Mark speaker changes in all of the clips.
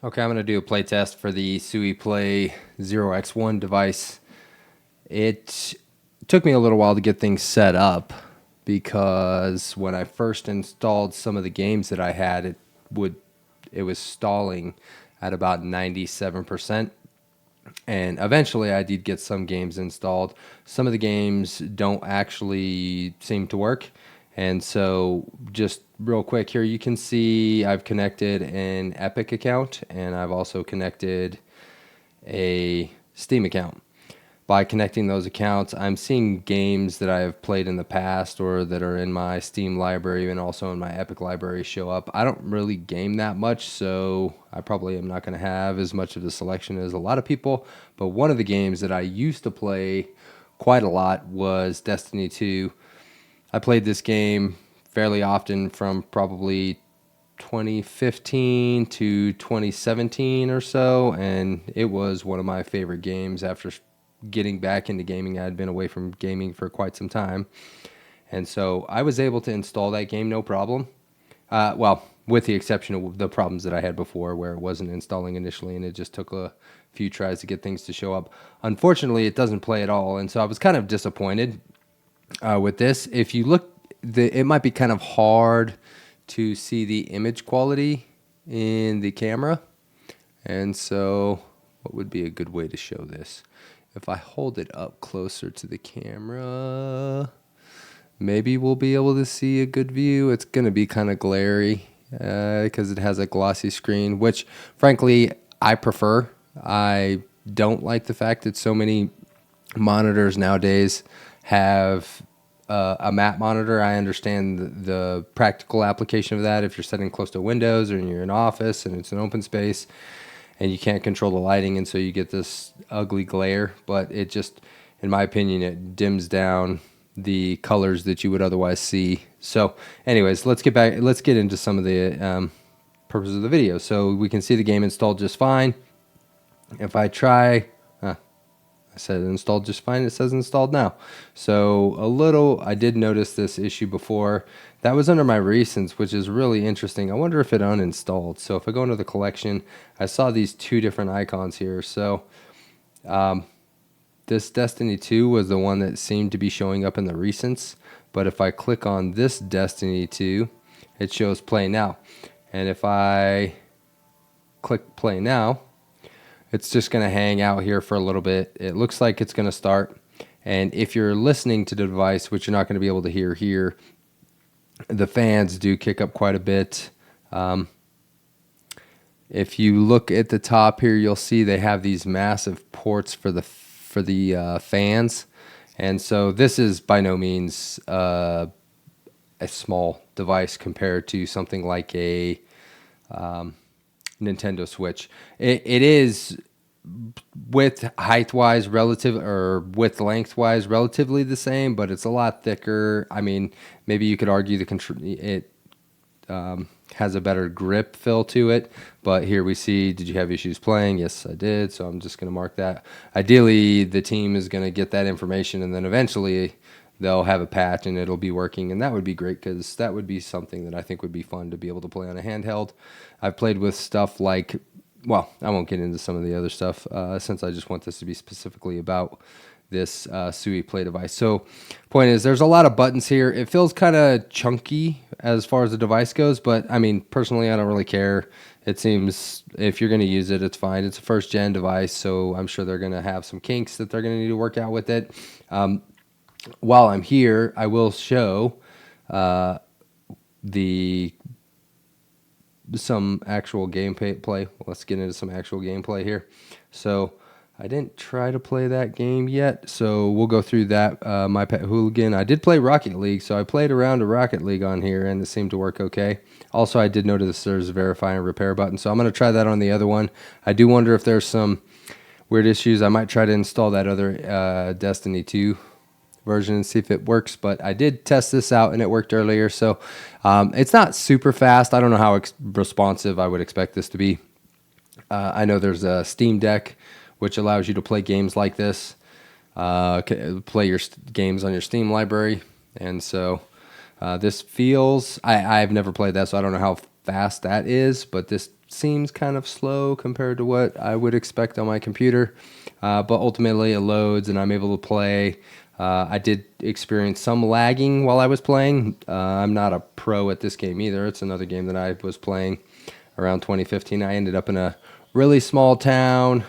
Speaker 1: Okay, I'm going to do a play test for the SuiPlay0X1 device. It took me a little while to get things set up because when I first installed some of the games that I had, it was stalling at about 97%. And eventually I did get some games installed. Some of the games don't actually seem to work. And so just real quick here, you can see I've connected an Epic account and I've also connected a Steam account. By connecting those accounts, I'm seeing games that I have played in the past or that are in my Steam library and also in my Epic library show up. I don't really game that much, so I probably am not going to have as much of the selection as a lot of people. But one of the games that I used to play quite a lot was Destiny 2. I played this game fairly often from probably 2015 to 2017 or so, and it was one of my favorite games after getting back into gaming. I had been away from gaming for quite some time, and so I was able to install that game no problem. Well, with the exception of the problems that I had before where it wasn't installing initially and it just took a few tries to get things to show up. Unfortunately, it doesn't play at all, and so I was kind of disappointed with this. If you look, it might be kind of hard to see the image quality in the camera, and so what would be a good way to show this? If I hold it up closer to the camera, maybe we'll be able to see a good view. It's going to be kind of glary because it has a glossy screen, which frankly I prefer. I don't like the fact that so many monitors nowadays have a matte monitor. I understand the practical application of that if you're sitting close to windows or you're in an office and it's an open space and you can't control the lighting, and so you get this ugly glare. But it just, in my opinion, it dims down the colors that you would otherwise see. So anyways, let's get into some of the purposes of the video. So we can see the game installed just fine. If I try, I said installed just fine, it says installed now. So I did notice this issue before. That was under my recents, which is really interesting. I wonder if it uninstalled. So if I go into the collection, I saw these two different icons here. So this Destiny 2 was the one that seemed to be showing up in the recents. But if I click on this Destiny 2, it shows play now. And if I click play now, it's just going to hang out here for a little bit. It looks like it's going to start. And if you're listening to the device, which you're not going to be able to hear here, the fans do kick up quite a bit. If you look at the top here, you'll see they have these massive ports for the fans. And so this is by no means a small device compared to something like a Nintendo Switch. It is width height-wise width length-wise relatively the same, but it's a lot thicker. I mean, maybe you could argue it has a better grip feel to it, but here we see, did you have issues playing? Yes, I did, so I'm just going to mark that. Ideally, the team is going to get that information, and then eventually they'll have a patch and it'll be working, and that would be great because that would be something that I think would be fun to be able to play on a handheld. I've played with stuff like, well, I won't get into some of the other stuff since I just want this to be specifically about this SuiPlay device. So point is, there's a lot of buttons here. It feels kind of chunky as far as the device goes, but I mean, personally, I don't really care. It seems if you're going to use it, it's fine. It's a first-gen device, so I'm sure they're going to have some kinks that they're going to need to work out with it. While I'm here, I will show some actual gameplay. Let's get into some actual gameplay here. So I didn't try to play that game yet, so we'll go through that. My Pet Hooligan. I did play Rocket League, so I played around a Rocket League on here, and it seemed to work okay. Also, I did notice there's a verify and repair button, so I'm going to try that on the other one. I do wonder if there's some weird issues. I might try to install that other Destiny 2 version and see if it works, but I did test this out and it worked earlier. So it's not super fast. I don't know how responsive I would expect this to be. I know there's a Steam Deck which allows you to play games like this, play your games on your Steam library, and so this feels, I've never played that, so I don't know how fast that is, but this seems kind of slow compared to what I would expect on my computer. But ultimately it loads and I'm able to play. I did experience some lagging while I was playing. I'm not a pro at this game either. It's another game that I was playing around 2015. I ended up in a really small town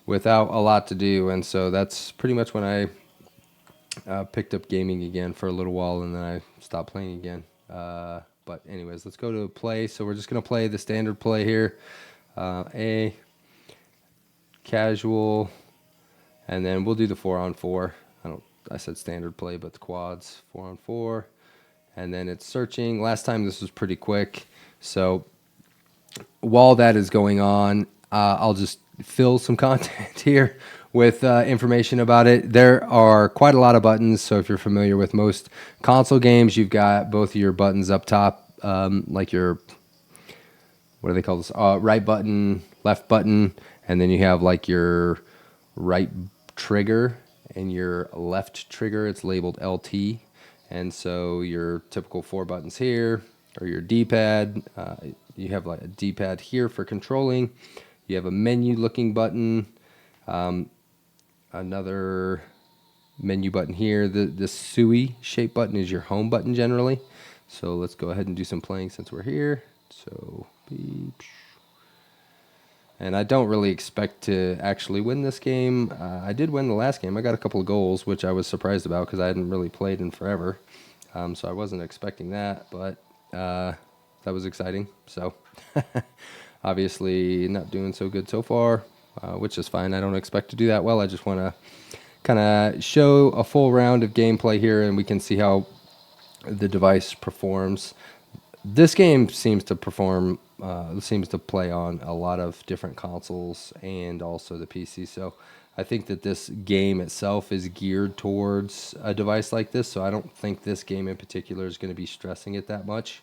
Speaker 1: without a lot to do, and so that's pretty much when I picked up gaming again for a little while, and then I stopped playing again. But anyways, let's go to play. So we're just going to play the standard play here. A casual, and then we'll do the 4-on-4. I said standard play, but the quads 4-on-4, and then it's searching. Last time this was pretty quick, so while that is going on, I'll just fill some content here with information about it. There are quite a lot of buttons, so if you're familiar with most console games, you've got both of your buttons up top, like your, what do they call this? Right button, left button, and then you have like your right trigger and your left trigger. It's labeled LT, and so your typical 4 buttons here, or your D-pad. You have like a D-pad here for controlling. You have a menu-looking button, another menu button here. The SUI shape button is your home button generally. So let's go ahead and do some playing since we're here. So, and I don't really expect to actually win this game. I did win the last game. I got a couple of goals, which I was surprised about because I hadn't really played in forever. So I wasn't expecting that, but that was exciting. So obviously not doing so good so far, which is fine. I don't expect to do that well. I just want to kind of show a full round of gameplay here, and we can see how the device performs. This game seems to play on a lot of different consoles and also the PC. So I think that this game itself is geared towards a device like this. So I don't think this game in particular is going to be stressing it that much.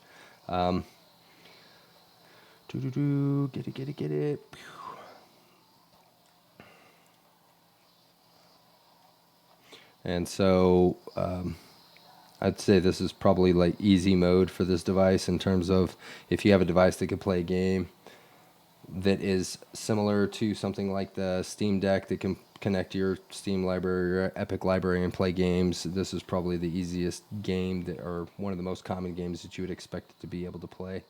Speaker 1: Get it. And so I'd say this is probably like easy mode for this device in terms of if you have a device that can play a game that is similar to something like the Steam Deck that can connect to your Steam library or Epic library and play games. This is probably the easiest game that, or one of the most common games that you would expect it to be able to play.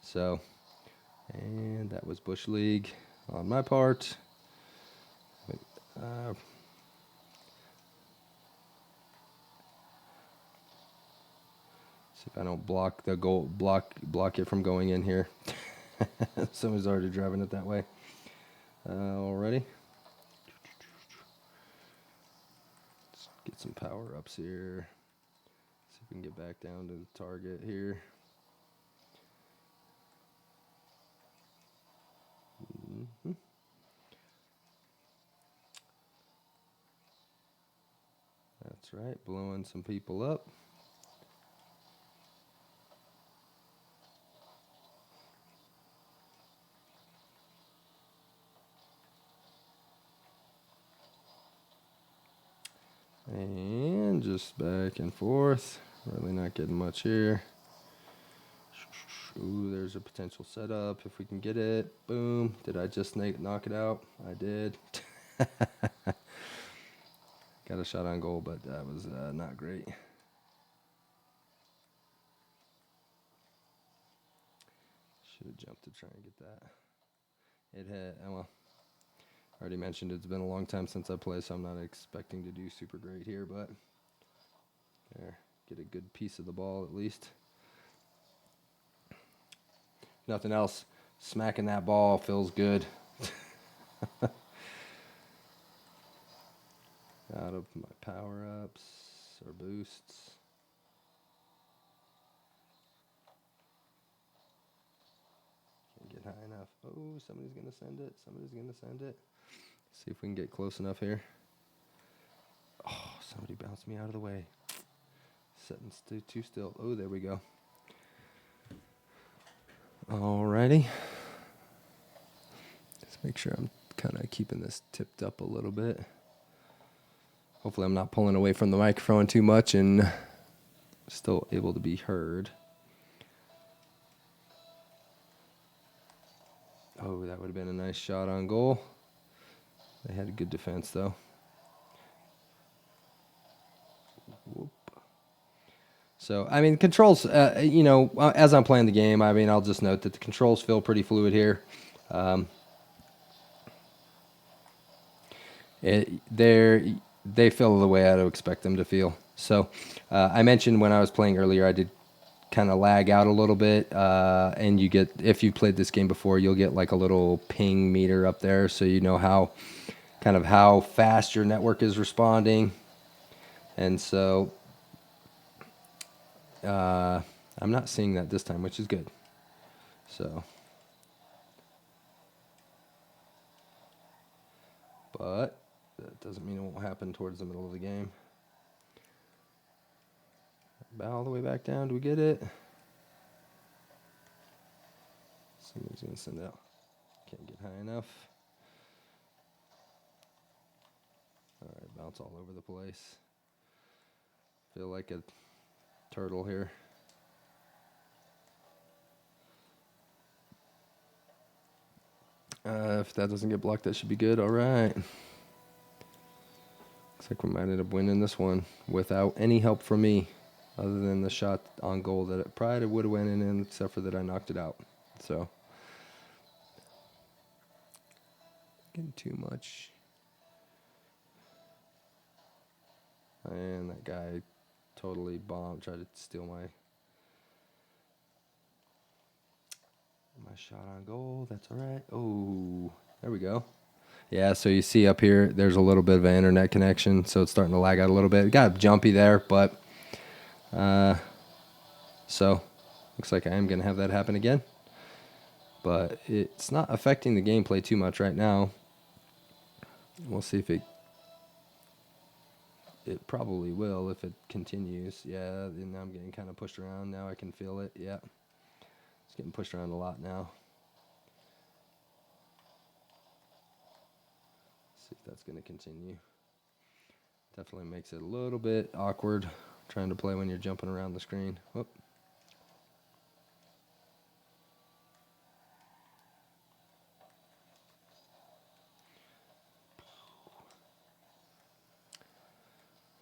Speaker 1: So, and that was Bush League on my part. See if I don't block the goal, block it from going in here. Someone's already driving it that way. Already. Let's get some power ups here. See if we can get back down to the target here. That's right, blowing some people up. And just back and forth. Really not getting much here. Ooh, there's a potential setup if we can get it. Boom. Did I just knock it out? I did. Got a shot on goal, but that was not great. Should have jumped to try and get that. It had, well, I already mentioned it's been a long time since I played, so I'm not expecting to do super great here, but there, get a good piece of the ball at least. Nothing else. Smacking that ball feels good. Out of my power-ups or boosts. Can't get high enough. Oh, somebody's going to send it. Somebody's going to send it. See if we can get close enough here. Oh, somebody bounced me out of the way. Sitting too still. Oh, there we go. Alrighty. Let's make sure I'm kind of keeping this tipped up a little bit. Hopefully I'm not pulling away from the microphone too much and still able to be heard. Oh, that would have been a nice shot on goal. They had a good defense, though. Whoop. So, I mean, controls, you know, as I'm playing the game, I mean, I'll just note that the controls feel pretty fluid here. They feel the way I'd expect them to feel. So, I mentioned when I was playing earlier, I did kind of lag out a little bit, and you get, if you played this game before, you'll get like a little ping meter up there, so you know how fast your network is responding. And so I'm not seeing that this time, which is good. So, but that doesn't mean it won't happen towards the middle of the game. Bow all the way back down. Do we get it? Somebody's going to send out. Can't get high enough. All right, bounce all over the place. Feel like a turtle here. If that doesn't get blocked, that should be good. All right. Looks like we might end up winning this one without any help from me, other than the shot on goal that it probably would have went in, except for that I knocked it out. So, getting too much. And that guy totally bombed, tried to steal my shot on goal. That's all right. Oh, there we go. Yeah, so you see up here, there's a little bit of an internet connection, so it's starting to lag out a little bit. It got jumpy there, but so looks like I am going to have that happen again. But it's not affecting the gameplay too much right now. We'll see if it probably will if it continues. Yeah, and I'm getting kind of pushed around now. I can feel it. Yeah, it's getting pushed around a lot now. See if that's going to continue. Definitely makes it a little bit awkward trying to play when you're jumping around the screen. Whoop.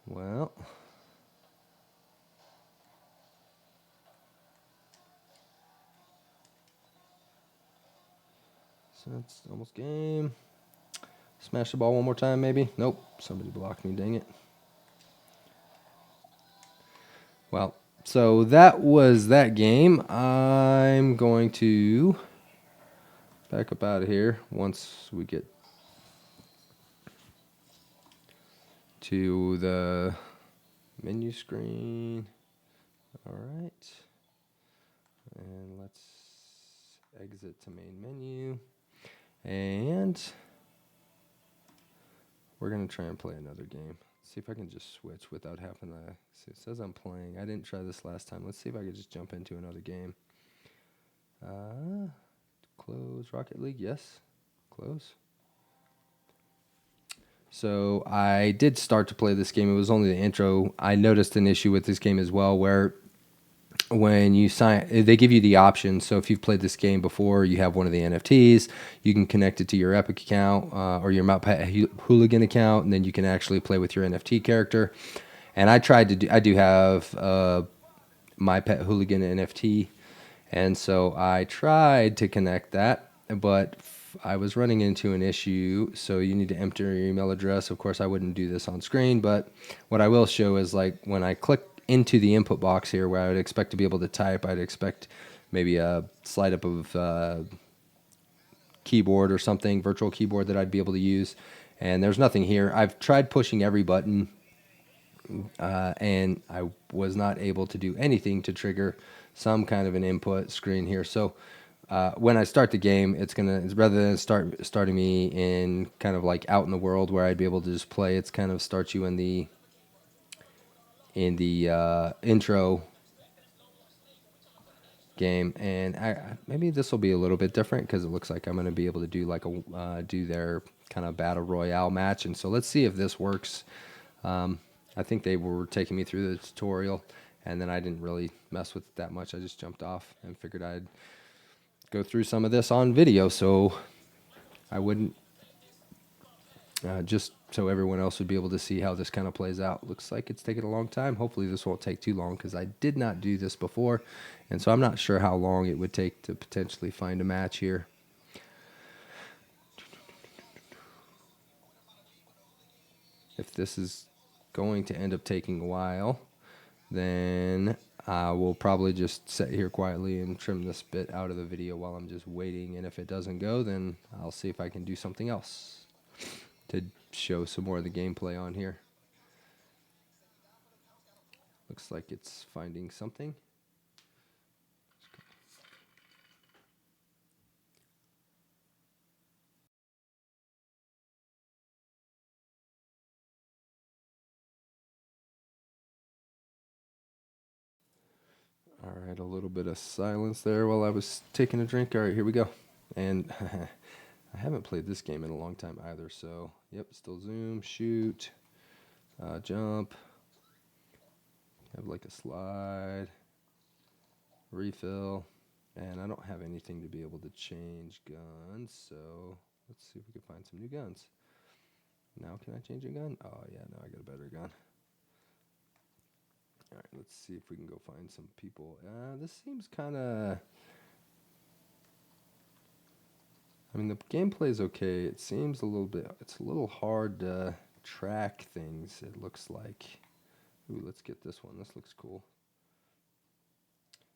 Speaker 1: Well, so it's almost game. Smash the ball one more time, maybe. Nope, somebody blocked me, dang it. Well, so that was that game. I'm going to back up out of here once we get to the menu screen. All right. And let's exit to main menu. And we're going to try and play another game. See if I can just switch without having to. See, it says I'm playing. I didn't try this last time. Let's see if I could just jump into another game. Close Rocket League. Yes. Close. So I did start to play this game. It was only the intro. I noticed an issue with this game as well, where when you sign, they give you the option. So if you've played this game before, you have one of the NFTs, you can connect it to your Epic account or your Pet Hooligan account, and then you can actually play with your NFT character. And I tried to do, I do have my Pet Hooligan NFT, and so I tried to connect that, but I was running into an issue. So you need to enter your email address. Of course, I wouldn't do this on screen, but what I will show is like when I click into the input box here where I would expect to be able to type, I'd expect maybe a slide up of keyboard or something, virtual keyboard that I'd be able to use. And there's nothing here. I've tried pushing every button and I was not able to do anything to trigger some kind of an input screen here. So when I start the game, it's rather than starting me in kind of like out in the world where I'd be able to just play, it's kind of starts you in the intro game, and maybe this will be a little bit different because it looks like I'm going to be able to do like do their kind of battle royale match, and so let's see if this works. I think they were taking me through the tutorial, and then I didn't really mess with it that much. I just jumped off and figured I'd go through some of this on video, so I wouldn't, just so everyone else would be able to see how this kind of plays out. Looks like it's taking a long time. Hopefully this won't take too long, because I did not do this before, and so I'm not sure how long it would take to potentially find a match here. If this is going to end up taking a while, then I will probably just sit here quietly and trim this bit out of the video while I'm just waiting. And if it doesn't go, then I'll see if I can do something else to show some more of the gameplay on here. Looks like it's finding something. All right, a little bit of silence there while I was taking a drink. All right, here we go. And I haven't played this game in a long time either, so yep, still zoom, shoot, jump, have like a slide, refill, and I don't have anything to be able to change guns, so let's see if we can find some new guns. Now can I change a gun? Oh yeah, now I got a better gun. All right, let's see if we can go find some people. This seems kind of... I mean, the gameplay is okay. It seems a little bit... It's a little hard to track things, it looks like. Ooh, let's get this one. This looks cool.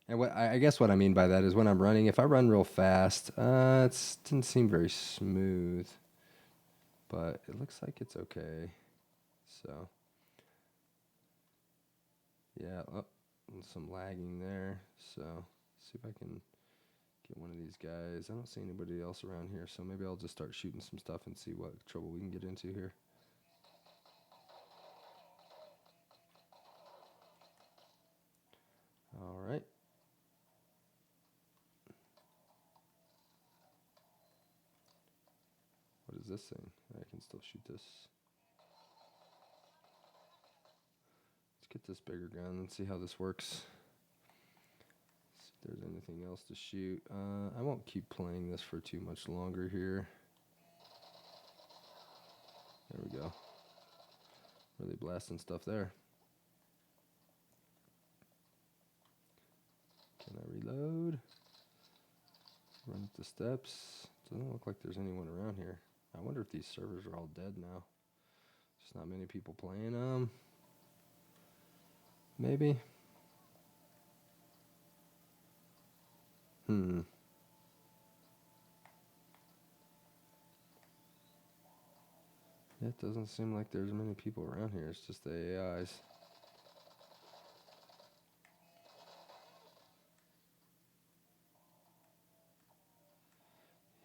Speaker 1: And what I guess what I mean by that is when I'm running, if I run real fast, it didn't seem very smooth. But it looks like it's okay. So... yeah, oh, some lagging there, so see if I can get one of these guys. I don't see anybody else around here, so maybe I'll just start shooting some stuff and see what trouble we can get into here. All right. What is this thing? I can still shoot this. Get this bigger gun and see how this works. See if there's anything else to shoot. I won't keep playing this for too much longer here. There we go. Really blasting stuff there. Can I reload? Run up the steps. Doesn't look like there's anyone around here. I wonder if these servers are all dead now. Just not many people playing them. Maybe. It doesn't seem like there's many people around here. It's just the AIs.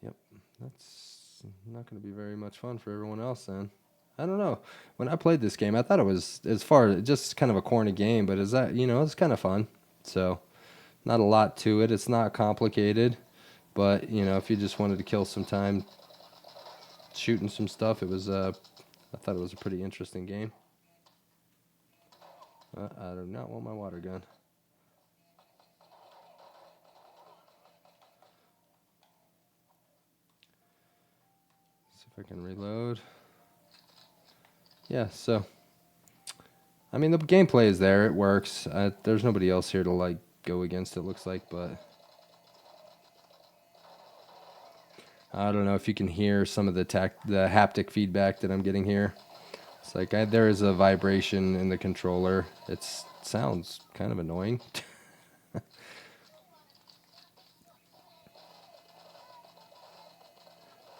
Speaker 1: Yep, that's not going to be very much fun for everyone else then. I don't know. When I played this game, I thought it was, as far as just kind of a corny game, but is that, you know, it's kind of fun. So, not a lot to it. It's not complicated, but you know, if you just wanted to kill some time shooting some stuff, it was. I thought it was a pretty interesting game. I do not want my water gun. See if I can reload. Yeah, so, I mean, the gameplay is there. It works. There's nobody else here to, like, go against, it looks like, but I don't know if you can hear some of the haptic feedback that I'm getting here. It's like there is a vibration in the controller. It sounds kind of annoying.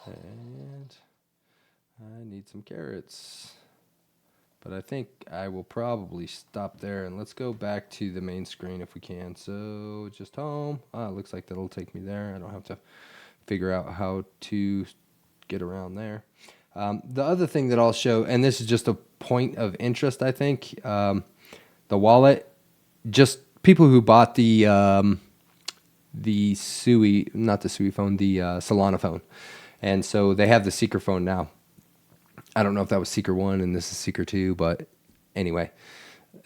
Speaker 1: And I need some carrots. But I think I will probably stop there, and let's go back to the main screen if we can. So just home. It looks like that'll take me there. I don't have to figure out how to get around there. The other thing that I'll show, and this is just a point of interest, I think, the wallet, just people who bought the Sui, not the Sui phone, the Solana phone. And so they have the Seeker phone now. I don't know if that was Seeker 1 and this is Seeker 2, but anyway,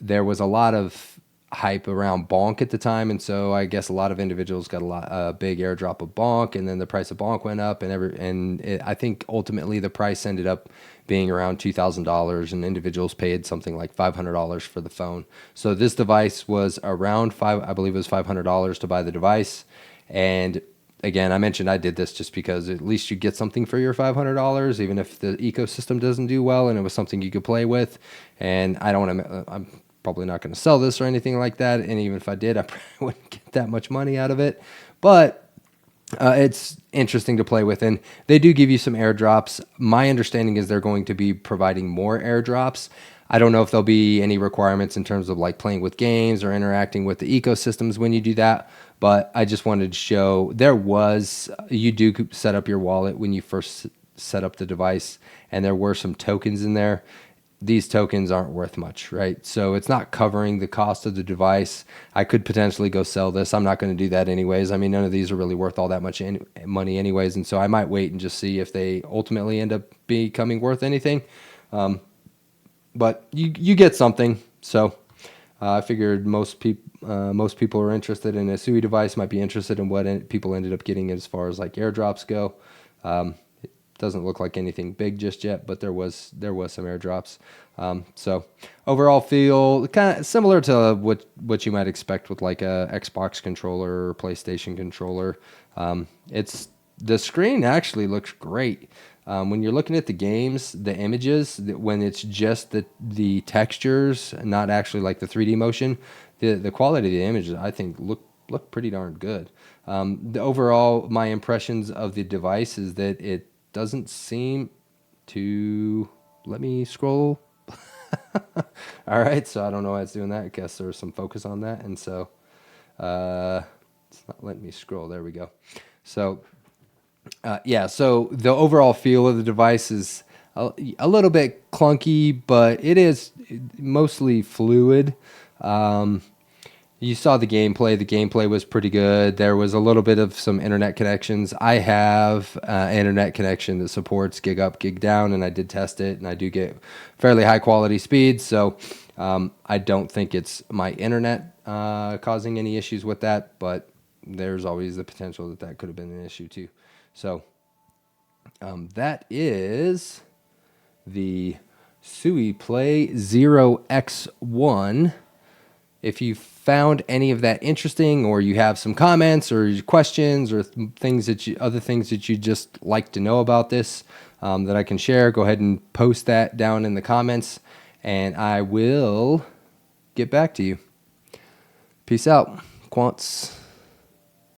Speaker 1: there was a lot of hype around Bonk at the time, and so I guess a lot of individuals got a big airdrop of Bonk, and then the price of Bonk went up, and I think ultimately the price ended up being around $2,000, and individuals paid something like $500 for the phone. So this device was around I believe it was $500 to buy the device, and again, I mentioned I did this just because at least you get something for your $500, even if the ecosystem doesn't do well, and it was something you could play with. And I don't want to. I'm probably not going to sell this or anything like that. And even if I did, I probably wouldn't get that much money out of it. But it's interesting to play with, and they do give you some airdrops. My understanding is they're going to be providing more airdrops. I don't know if there'll be any requirements in terms of like playing with games or interacting with the ecosystems when you do that, but I just wanted to show you do set up your wallet when you first set up the device, and there were some tokens in there. These tokens aren't worth much, right? So it's not covering the cost of the device. I could potentially go sell this. I'm not going to do that anyways. I mean, none of these are really worth all that much money anyways, and so I might wait and just see if they ultimately end up becoming worth anything. But you get something. So I figured most people are interested in a SUI device, might be interested in what people ended up getting as far as like airdrops go. Doesn't look like anything big just yet, but there was some airdrops. So overall feel kind of similar to what you might expect with like a Xbox controller or PlayStation controller. The screen actually looks great. When you're looking at the games, the images, when it's just the textures, not actually like the 3D motion, the quality of the images I think look pretty darn good. The overall, my impressions of the device is that it doesn't seem to let me scroll. All right, so I don't know why it's doing that. I guess there's some focus on that, and so it's not letting me scroll. There we go. So yeah, so the overall feel of the device is a little bit clunky, but it is mostly fluid. You saw the gameplay. The gameplay was pretty good. There was a little bit of some internet connections. I have an internet connection that supports gig up, gig down, and I did test it, and I do get fairly high quality speeds. So I don't think it's my internet causing any issues with that, but there's always the potential that could have been an issue too. So that is the SuiPlay0X1. If you found any of that interesting, or you have some comments or questions or other things that you just like to know about this that I can share, go ahead and post that down in the comments, and I will get back to you. Peace out, Quants.